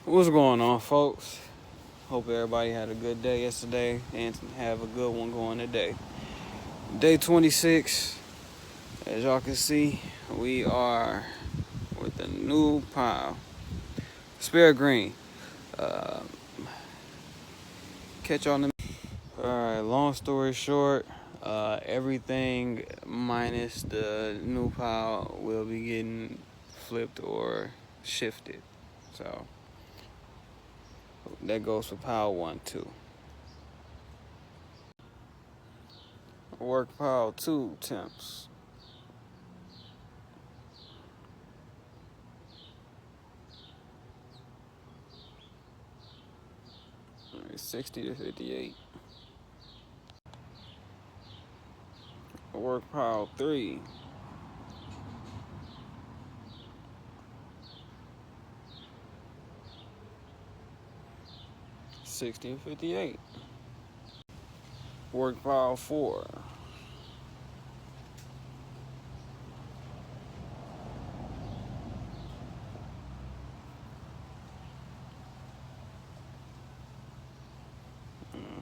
What's going on, folks? Hope everybody had a good day yesterday and have a good one going today. Day 26. As y'all can see, we are with a new pile. Spare green. Uh, catch y'all in the... Alright, long story short, everything minus the new pile will be getting flipped or shifted. So that goes for pile 1 too. Work pile 2 temps. 60 to 58. Work pile 3. 60 to 58. Work pile 4.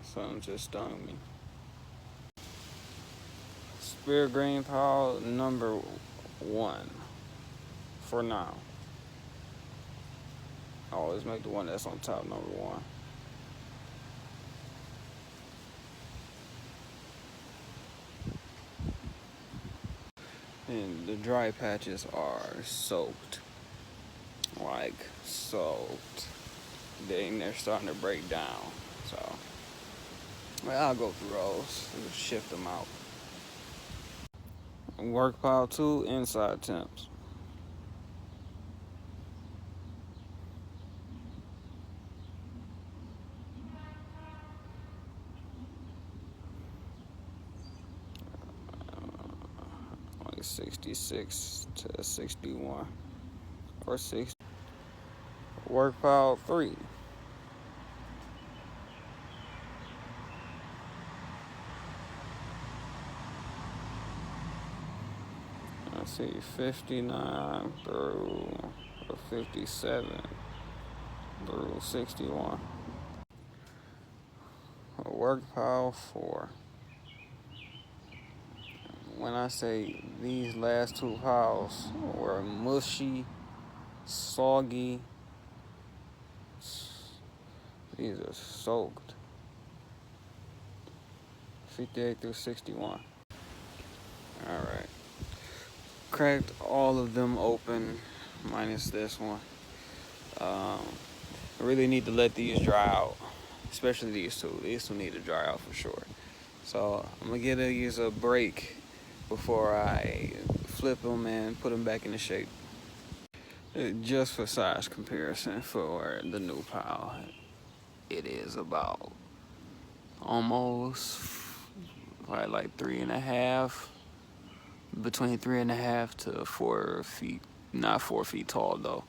'Something just stung me. Spare green pile number 1. For now. I always make the one that's on top number 1. And the dry patches are soaked. Like soaked. They're starting to break down. So I'll go through those and shift them out. Work pile 2 inside temps. 66 to 61 or 60. Work pile 3. 59 through 57 through 61. Work pile 4. When I say these last 2 piles were mushy, soggy, these are soaked. 58 through 61. Alright. Cracked all of them open, minus this one. I really need to let these dry out, especially these two. These two need to dry out for sure. So I'm gonna give these a break before I flip them and put them back into shape. Just for size comparison for the new pile, it is about almost probably like 3.5, between 3.5 to 4 feet. Not 4 feet tall though.